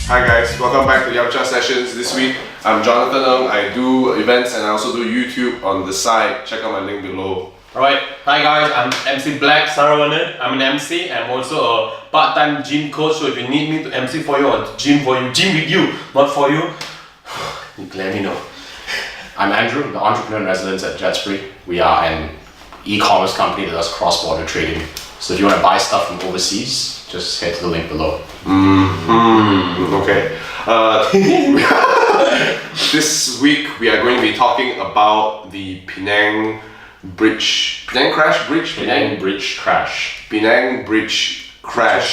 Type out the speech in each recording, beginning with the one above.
Hi guys, welcome back to Yamcha Sessions. This week, I'm Jonathan Ng. I do events and I also do YouTube on the side. Check out my link below. Alright, hi guys, I'm MC Black Saravanan. I'm an MC. I'm also a part-time gym coach, so if you need me to MC for you or gym with you, not for you, let me know. I'm Andrew, the entrepreneur in residence at JON'S. We are an e-commerce company that does cross-border trading. So if you want to buy stuff from overseas, just head to the link below. Okay. This week we are going to be talking about the Penang Bridge crash.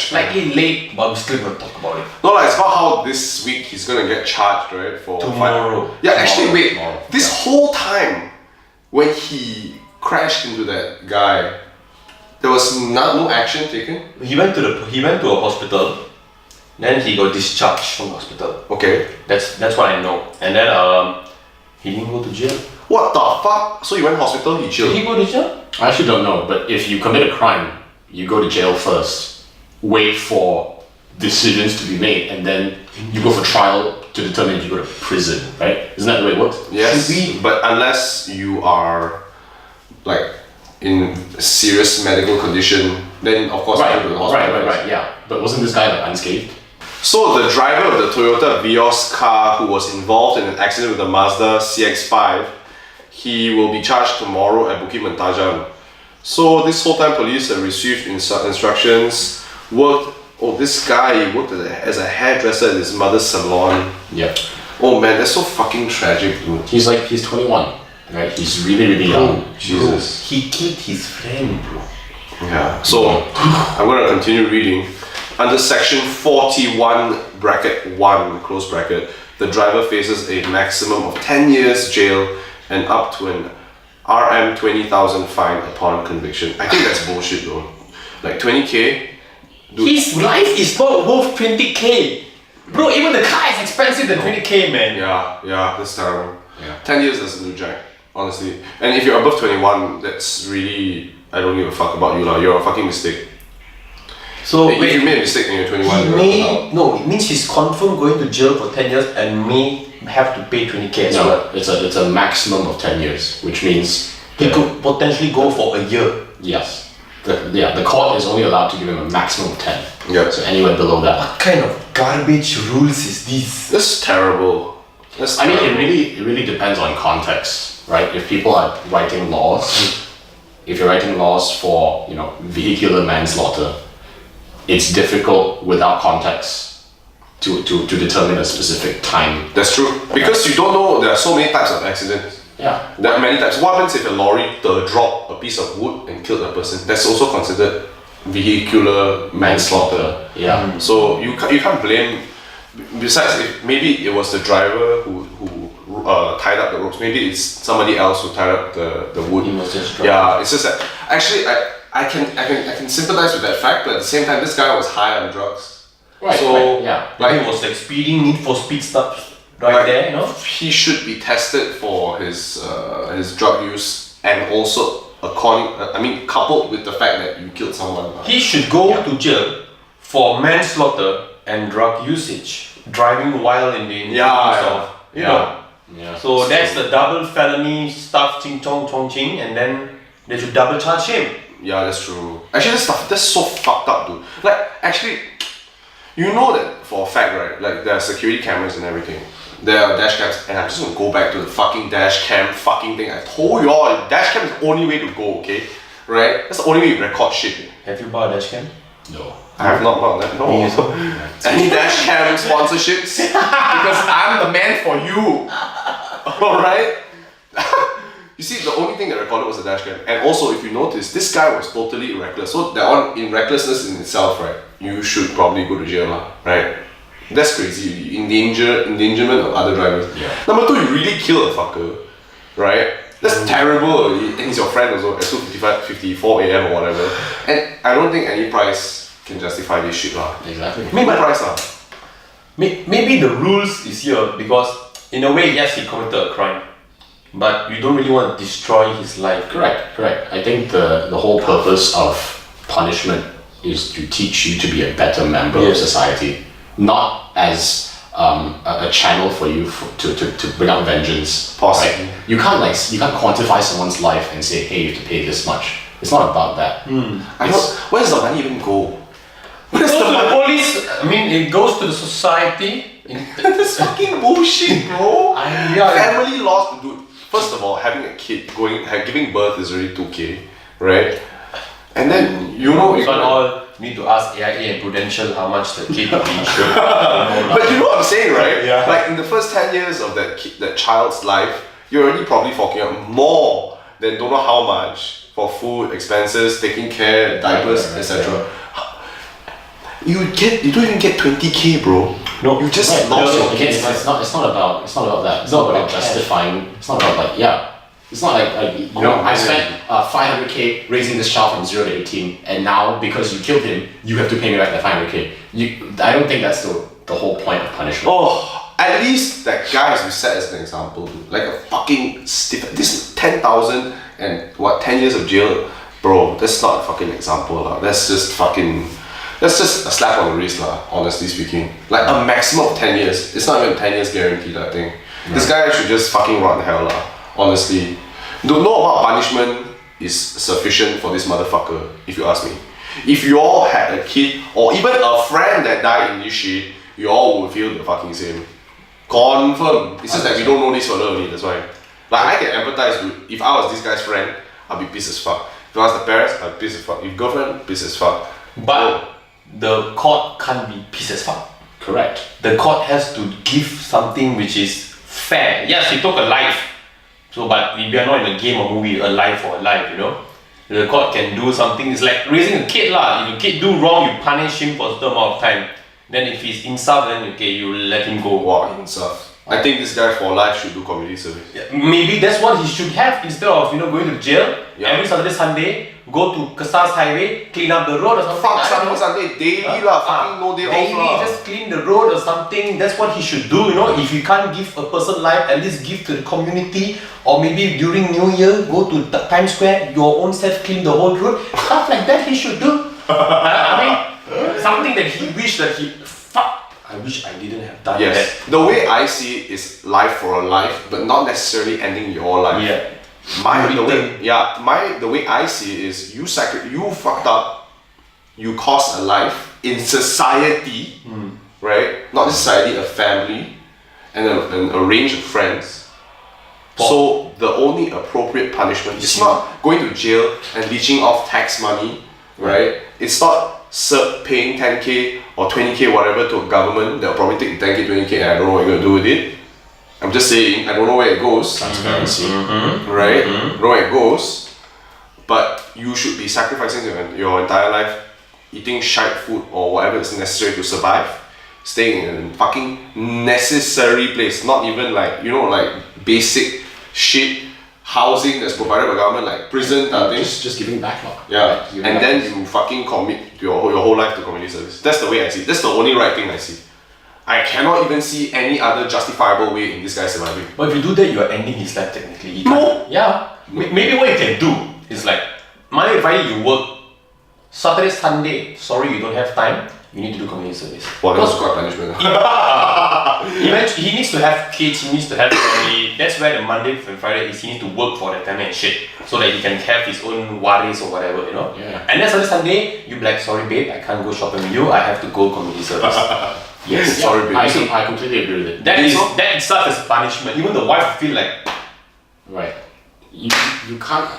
Slightly late, but we're still going to talk about it. No, it's about how this week he's going to get charged, right? For Tomorrow. Actually, wait. This whole time when he crashed into that guy, there was no action taken. He went to a hospital. Then he got discharged from the hospital. Okay. That's what I know. And then he didn't go to jail. What the fuck? So he went to hospital, he chilled. Did he go to jail? I actually don't know, but if you commit a crime, you go to jail first, wait for decisions to be made, and then you go for trial to determine if you go to prison, right? Isn't that the way it works? Yes, but unless you are like in serious medical condition, then of course you go to the hospital. Right, yeah. But wasn't this guy like unscathed? So the driver of the Toyota Vios car who was involved in an accident with the Mazda CX-5, he will be charged tomorrow at Bukit Mentajam. So this whole time police have received instructions, this guy worked as a hairdresser at his mother's salon. Yeah. Oh man, that's so fucking tragic, dude. He's 21, right? He's really young. Jesus. Bro, he killed his friend, bro. Yeah, so I'm going to continue reading. Under section 41 bracket 1 close bracket, the driver faces a maximum of 10 years jail and up to an RM 20,000 fine upon conviction. I think that's bullshit though. Like 20k? Dude. His life is not worth 20k. Bro, even the car is expensive than 20k, man. Yeah, that's terrible. Yeah. 10 years doesn't do jack, honestly. And if you're above 21, that's really, I don't give a fuck about you lah. You're a fucking mistake. So if you made a mistake and you're 21, it means he's confirmed going to jail for 10 years and may have to pay 20k as well. It's a maximum of 10 years, which means he could potentially go for a year. Yes. The court is only allowed to give him a maximum of 10. Yeah. So anywhere below that. What kind of garbage rules is this? That's terrible. I mean, it really depends on context, right? If people are writing laws, if you're writing laws for, vehicular manslaughter, it's difficult without context to determine a specific time. That's true. Because you don't know, there are so many types of accidents. Yeah. There are many types. What happens if a lorry dropped a piece of wood and killed a person? That's also considered vehicular manslaughter. Yeah. So you can't blame. Besides, if maybe it was the driver who tied up the ropes. Maybe it's somebody else who tied up the wood. He was just drunk. Yeah, it's just that actually I can sympathize with that fact, but at the same time, this guy was high on drugs. Right. So yeah. Like he was speeding, need for speed stuff there, He should be tested for his drug use and also coupled with the fact that you killed someone. He should go to jail for manslaughter and drug usage, driving while in the So that's the double felony stuff, ching chong chong ching, and then they should double charge him. Yeah, that's true. Actually, that's so fucked up, dude. Like, actually, you know that for a fact, right? Like, there are security cameras and everything. There are dash cams, and I'm just gonna go back to the fucking dash cam fucking thing. I told you all, dash cam is the only way to go, okay? Right? That's the only way you record shit. Have you bought a dash cam? No. I have not bought that. No. Any dash cam sponsorships? Because I'm the man for you. Alright? You see, the only thing that recorded was the dash cam. And also, if you notice, this guy was totally reckless. So that one, in recklessness in itself, right, you should probably go to jail, right? That's crazy. Endangerment of other drivers. Yeah. Number 2, you really kill a fucker, right? That's terrible. And he's your friend also at 2:54 a.m. or whatever. And I don't think any price can justify this shit lah. Exactly. Maybe price lah. Maybe the rules is here because in a way, yes, he committed a crime, but you don't really want to destroy his life. Correct. I think the whole purpose of punishment is to teach you to be a better member of society, not as a channel for you to bring out vengeance. Possibly. Right? You can't quantify someone's life and say, hey, you have to pay this much. It's not about that. I don't. Where does the money even go? It goes to the police. I mean, it goes to the society. That's fucking bullshit, bro. Yeah. Family loss, dude. First of all, having a kid, giving birth is already 2K, right? And then you know So all need to ask AIA and Prudential how much the kid will be insured. But you know what I'm saying, right? Yeah. Like in the first 10 years of that child's life, you're already probably forking out more than don't know how much for food, expenses, taking care, diapers, etc. You don't even get 20K, bro. No, you just Right. lost your Again, kids. it's not about that. It's not about justifying. It's not about It's not like you know, I spent 500K raising this child from 0 to 18, and now because you killed him, you have to pay me back the 500K. I don't think that's the whole point of punishment. Oh, at least that guy has been set as an example, dude. Like a fucking stiff. This 10,000 and 10 years of jail, bro. That's not a fucking example, lah. That's just a slap on the wrist, lah. Honestly speaking, like a maximum of 10 years. It's not even 10 years guaranteed, I think. This guy should just fucking rot in hell, lah. Honestly, don't know what punishment is sufficient for this motherfucker, if you ask me. If you all had a kid or even a friend that died in this shit, you all would feel the fucking same. Confirm. It's just that we don't know this further only, that's why. Like I can empathize, dude. If I was this guy's friend, I'd be pissed as fuck. If I was the parents, I'd be pissed as fuck. If girlfriend, pissed as fuck. But the court can't be pissed as fuck. Correct. The court has to give something which is fair. Yes, he took a life. So, but we are not in a game or movie, a life for a life, you know. The court can do something. It's like raising a kid, lah. If a kid do wrong, you punish him for a certain amount of time. Then if he's insult, then okay, you let him go. Wow, himself. I think this guy for life should do community service. Yeah, maybe that's what he should have instead of going to jail every Saturday, Sunday. Go to Kesas Highway, clean up the road or something. Fuck Saturday, Sunday, daily lah. Fucking no day daily, off lah. just clean the road or something. That's what he should do. If you can't give a person life, at least give to the community. Or maybe during New Year, go to Times Square, your own self clean the whole road. Stuff like that he should do. I mean, something that he wished that he I wish I didn't have done that. Yes. The way I see it is life for a life, but not necessarily ending your life. Yeah. The way I see it is you fucked up, you caused a life in society, right? Not just society, a family, and a range of friends. So the only appropriate punishment is not going to jail and leeching off tax money, right? It's not paying 10K or 20K whatever to a government. They'll probably take 10K, 20K, and I don't know what you're gonna do with it. I'm just saying, I don't know where it goes. Transparency. Right? Don't know where it goes. But you should be sacrificing your entire life, eating shite food or whatever is necessary to survive, staying in a fucking necessary place, not even like basic shit housing that's provided by government, like prison type things. Just giving back, lah. Yeah, Right? Giving and back. then you fucking commit your whole life to community service. That's the way I see it. That's the only right thing I see. I cannot even see any other justifiable way in this guy surviving. But if you do that, you are ending his life technically. No. Yeah. Maybe what you can do is like Monday to Friday you work. Saturday, Sunday, sorry you don't have time. You need to do community service. Well, that was quite punishment. Eventually, he needs to have kids, he needs to have family. That's where the Monday and Friday is. He needs to work for that family and shit, so that he can have his own worries or whatever, Yeah. And then Saturday, Sunday, you be like, sorry babe, I can't go shopping with you. I have to go community service. Yes. Sorry, babe. I completely agree with it. That itself is punishment. Even the wife feel like, Right. You can't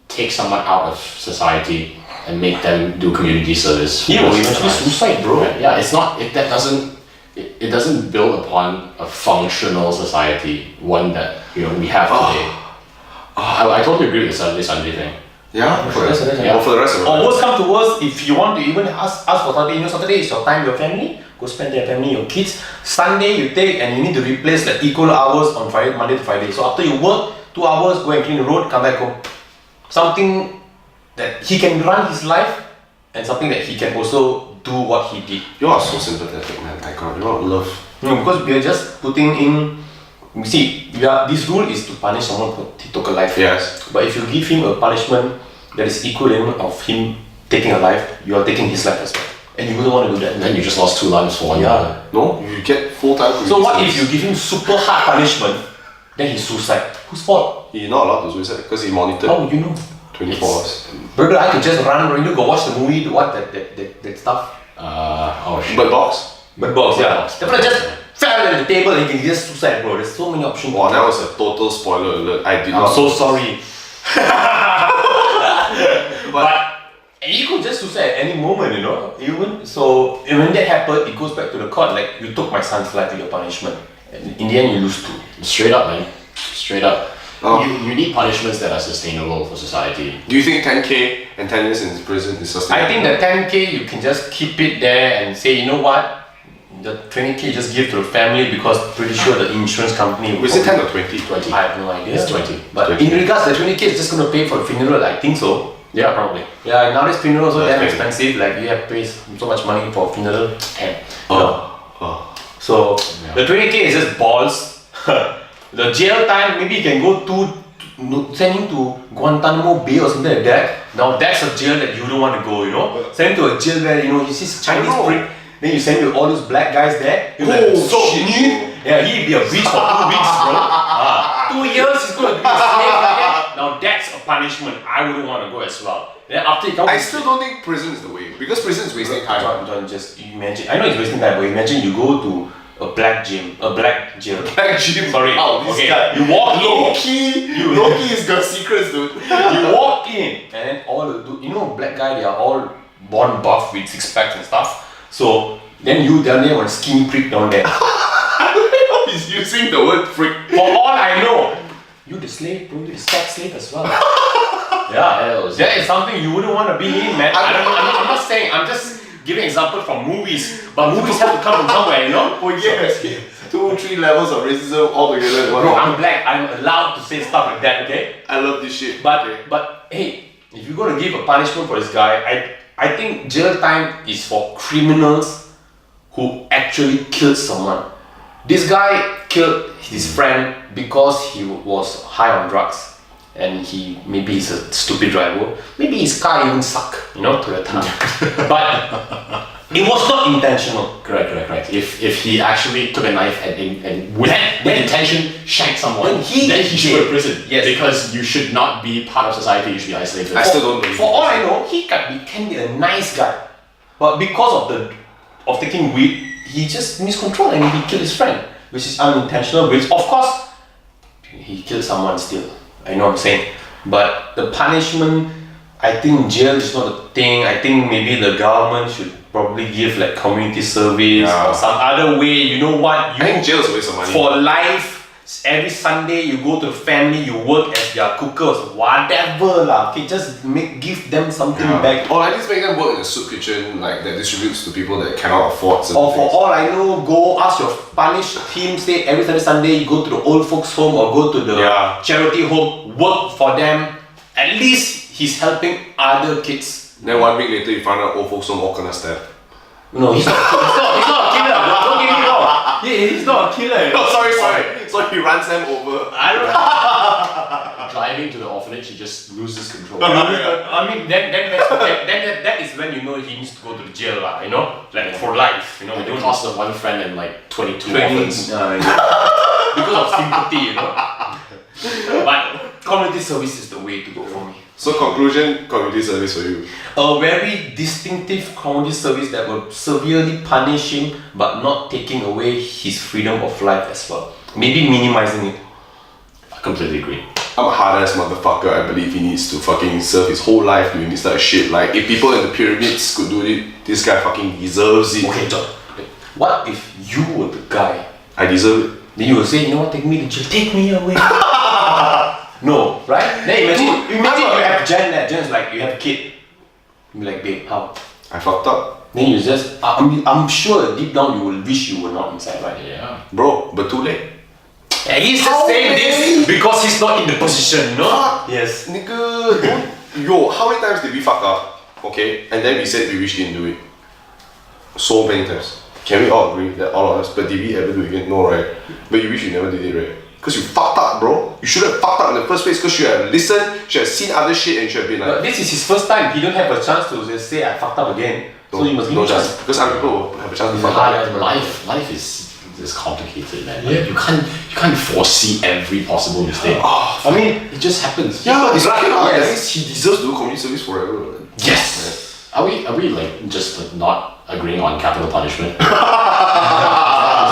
take someone out of society and make them do community service. he will eventually suicide, bro. Right. Yeah, it's not. It doesn't build upon a functional society, one that we have today. I totally agree with the Saturday Sunday thing. Yeah, for the rest of it. Or worst come to worst, if you want to even ask for Saturday, Saturday is your time with your family, go spend your family, your kids. Sunday you take and you need to replace like equal hours on Friday, Monday to Friday. So after you work 2 hours, go and clean the road, come back home. Something that he can run his life and something that he can also do what he did. You are so sympathetic, man. My God, you are love. Because we are just putting in. You see, this rule is to punish someone who took a life. Yes. But if you give him a punishment that is equivalent of him taking a life, you are taking his life as well. And you wouldn't want to do that. And then you just lost 2 lives for 1 year. No, you get full-time community So what if service. you give him super hard punishment, then he suicide? Whose fault? He's not allowed to suicide because he monitored How would you know? 24 hours. Brother, I could just run, go watch the movie, that stuff. Oh shit. Bird Box? Bird Box, yeah. Box. The brother just fell on the table and he can just suicide, bro. There's so many options. Wow, that was a total spoiler alert. I did I'm not. so sorry. But And you could just suicide at any moment, you know. Even so, when that happened, it goes back to the court. Like, you took my son's life with your punishment, and in the end, you lose 2. Straight up, man. Straight up. Oh. You need punishments that are sustainable for society. do you think 10k and 10 years in prison is sustainable? I think the 10k you can just keep it there and say, you know what, the 20k just give to the family because pretty sure the insurance company will. Was it 10 or 20? 20. I have no idea. It's 20. But 20. in regards, the 20k is just gonna pay for the funeral. I think so. Yeah, probably. Yeah, nowadays funerals are damn That's expensive. Like you have to pay so much money for a funeral. Damn. Oh. So Yeah. the 20k is just balls. The jail time, maybe you can go send him to Guantanamo Bay or something like that. Now that's a jail that you don't want to go, you know. Send him to a jail where, you know, you see Chinese know. prick, then you send him to all those black guys there. You're Oh, like, so shit. me? Yeah, he'd be a bitch for 2 weeks, bro. 2 years he's gonna be a slave like that. Now that's a punishment. I wouldn't want to go as well. Then after you come, I still don't think prison is the way because prison is wasting time. John, just imagine. I know it's wasting time, but imagine you go to a black jail. Black gym. Sorry. Wow, this Okay. guy. You walk in. Loki has got secrets, dude. You walk in, and then all the you know, black guy, they are all born buff with 6 packs and stuff. So then you down there one skinny prick down there. He's using the word freak. For all I know, you the slave, bro. You the sex slave as well. Yeah, Hells that is something you wouldn't want to be in, man. I'm not saying. I'm just giving example from movies, but movies have to come from somewhere, you know. Oh yes, 2, 3 levels of racism all together. in one. Bro, I'm black. I'm allowed to say stuff like that, okay? I love this shit. But hey, if you're gonna give a punishment for this guy, I think jail time is for criminals who actually killed someone. This guy killed his friend because he was high on drugs. And maybe he's a stupid driver. Maybe his car even suck, you know, to the time. But it was not intentional. Correct. If he actually took a knife and with intention shanked someone, then he should go to prison. Yes. Because you should not be part of society, you should be isolated. I still don't believe For all I know, he can be a nice guy. But because of taking weed, he just miscontrolled and he killed his friend, which is unintentional, which of course, he killed someone still. I know what I'm saying. But the punishment, I think jail is not a thing. I think maybe the government should probably give like community service or some other way. You know what? I think jail is a waste of money. For life, every Sunday you go to the family, you work as their cookers, whatever lah. Okay, just give them something back. Or at least make them work in a soup kitchen like that distributes to people that cannot afford certain Or for things. all I know, go ask your punished team, say every Sunday you go to the old folks home or go to the charity home, work for them. At least he's helping other kids. Then 1 week later you find out old folks home all gonna stab. No, he's not a killer. Don't get me wrong. He's not a killer. Oh, sorry. So he runs them over. I don't know. Driving to the orphanage, he just loses control. I mean, that is when you know he needs to go to the jail, lah. You know, like for life. You know, At we the don't cost of 1 friend and like 22 training orphans. because of sympathy, you know. But community service is the way to go for me. So conclusion, community service for you. A very distinctive community service that will severely punish him, but not taking away his freedom of life as well. Maybe minimizing it. I completely agree. I'm a hard ass motherfucker. I believe he needs to fucking serve his whole life doing this type of shit. Like if people in the pyramids could do it, this guy fucking deserves it. Okay, John. What if you were the guy? I deserve it. Then you will say, you know what, take me to jail, take me away. No, right? Then imagine you have Jen there. Jen's like, you have a kid. You be like, babe, how? I fucked up. Then you just, I'm sure deep down you will wish you were not inside, right? Yeah. Bro, but too late. And he's just saying this because he's not in the position, no? Fuck. Yes. Nigga, don't. Yo, how many times did we fuck up? Okay, and then we said we wish we didn't do it. So many times. Can we all agree that all of us, but did we ever do it again? No, right? But you wish you never did it, right? Because you fucked up, bro. You should have fucked up in the first place because you have listened, you have seen other shit and you should have been like... But this is his first time. He don't have a chance to just say, I fucked up again. So you must give no it a chance. Because other people will have a chance to fuck up. Life is complicated, man. Like, you can't foresee every possible mistake. I mean, It just happens. Yeah, it's okay. Yes. He deserves to do community service forever. Yes. Are we like just like, not agreeing on capital punishment? Is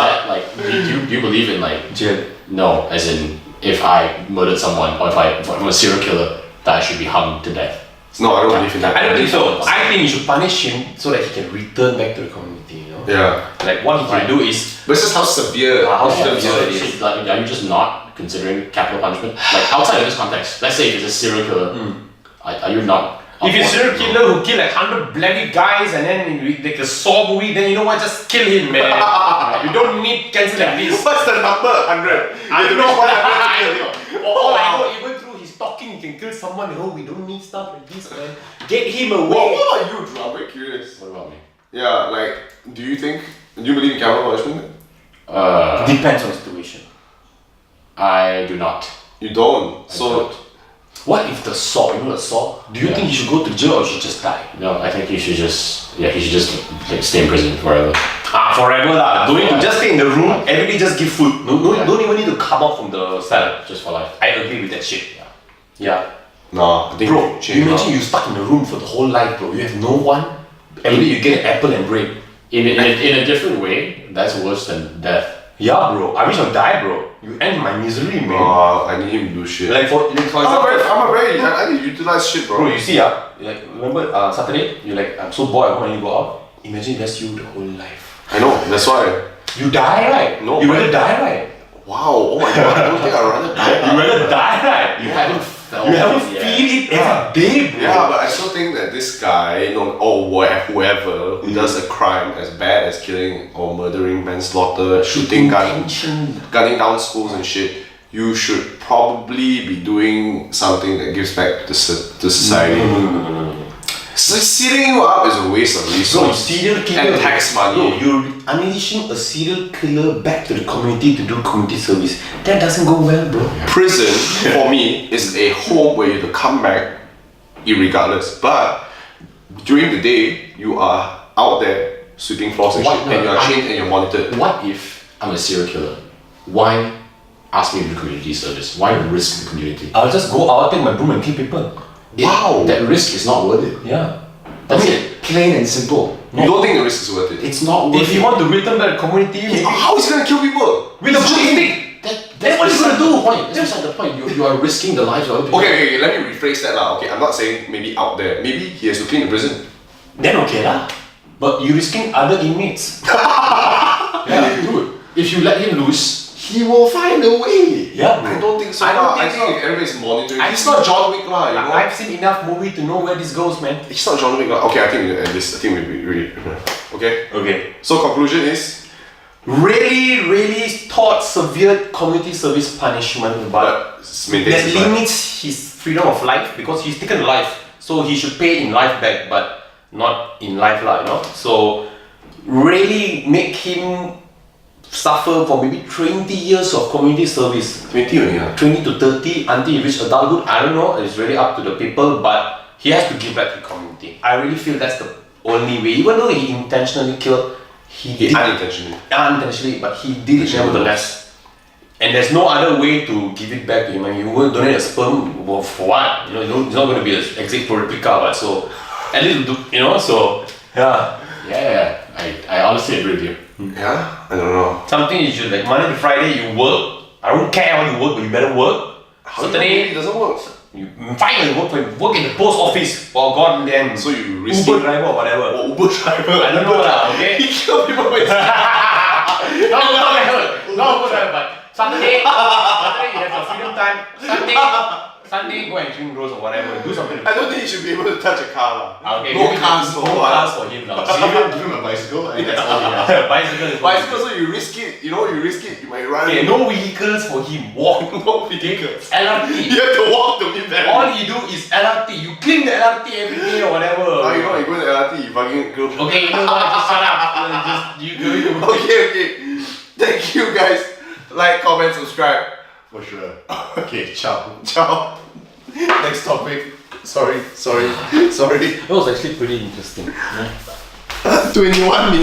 that like do you believe in like jail. no, as in if I murdered someone or if I'm a serial killer that I should be hung to death? No, I don't believe in that. I don't think so. I think you should punish him so that he can return back to the community, you know? Yeah. Like what he can do is But it's just how severe. How Yeah, severe it is. so, like, are you just not considering capital punishment? Like outside of this context, let's say if it's a serial killer, are you not? if you're a serial killer who kill like 100 bloody guys and then like a Saw movie, then you know what? Just kill him, man. You don't need cancer like this. What's the number? 100. I You know. reach 100 to I kill him. know. Oh, I know. Even through his talking, you can kill someone. Oh, we don't need stuff like this, man. Get him away. What about you, Drew? I'm very curious. What about me? Yeah, like, do you believe in capital punishment? Depends on the situation. I do not. You don't. I So, don't. What if the Saw? You know the Saw? Do you think he should go to jail or he should just die? No, I think he should just like stay in prison forever. Forever lah. Don't need to just stay in the room. Every day just give food. Don't even need to come out from the cell. Just for life. I agree with that shit. Yeah. nah, I think Bro, you you change imagine you stuck in the room for the whole life, bro. You have no one. Every day you get an apple and bread. In a different way, that's worse than death. Yeah, bro. I wish I died, bro. You end my misery, man. I need him to do shit. Like for example, I need to utilize shit, bro. bro, you see, like remember Saturday, you're like, I'm so bored, I want to go out. Imagine that's you the whole life. I know, that's why. You die, right? No, you but- rather die, right? Wow, oh my god, I don't think I'd rather die. You rather die, right? You haven't felt You haven't it feel yet. it every day, bro. Yeah, but I still think that this guy, whoever who does a crime as bad as killing or murdering, manslaughter, shooting, gunning down schools and shit, you should probably be doing something that gives back to society. No. So sealing you up is a waste of Bro, resources serial killer. and tax money. Bro, you're unleashing a serial killer back to the community to do community service. That doesn't go well, bro. Prison, for me, is a home where you have to come back irregardless. But during the day, you are out there sweeping floors and What? shit, and you are chained and you're monitored. What if I'm a serial killer? Why ask me to do community service? Why risk the community? I'll just go out, take my broom and kill people. Wow. That risk is not worth it. Yeah. That's it. Plain and simple. You don't think the risk is worth it? It's not worth If you it. want to return back the community, maybe How is he gonna kill people? with a broomstick. That's what he's gonna do. That's beside the point. You are risking the lives of other people. Okay, let me rephrase that lah. Okay, I'm not saying maybe out there. Maybe he has to clean the prison. Then okay lah. But you risking other inmates. Yeah, dude. If you let him loose, he will find a way. Yeah, I don't think so. I don't lah. think I think so. everybody's monitoring. I He's think- not John Wick lah, you know. I've seen enough movie to know where this goes, man. He's not John Wick lah. Okay, I think we really. Okay. Okay. So conclusion is, Really thought severe community service punishment, but maintain that his life. limits his freedom of life because he's taken life, so he should pay in life back, but not in life lah, you know. So really make him suffer for maybe 20 years of community service. 20 only lah. 20 to 30 until he reach adulthood. I don't know, it's really up to the people, but he has to give back to the community. I really feel that's the only way. Even though he intentionally killed, he did unintentionally, but he did it nevertheless. And there's no other way to give it back to him. I mean, you will donate a sperm, well, for what? You know, it's not going to be an exact replica, but so at least you know. So yeah. Yeah, I honestly agree with you. Yeah? I don't know. Something you should like Monday to Friday you work. I don't care how you work, but you better work. Saturday it doesn't work. You finally work in the post office for goddamn So you risk Uber driver or whatever. Oh, Uber driver. I don't know lah, okay? He killed people with No, Uber driver, but Saturday you have your freedom time. Sunday go and clean roads or whatever. Do something. I don't think he should be able to touch a car lah. Okay, No maybe cars, no no cars for him now. Give him a bicycle and that's all he has. Bicycle is Bicycle, so you risk it. You know, you risk it, you might run. okay, no vehicles for him. Walk. No vehicles. LRT. You have to walk to meet them. All he do is LRT. You clean the LRT every day or whatever. Oh, you know, you go to LRT, you fucking go. Okay, you know what? Just shut up. You go. Okay. Thank you guys. Like, comment, subscribe. For sure. Okay, ciao. Ciao. Next topic. Sorry. That was actually pretty interesting. Yeah. 21 minutes.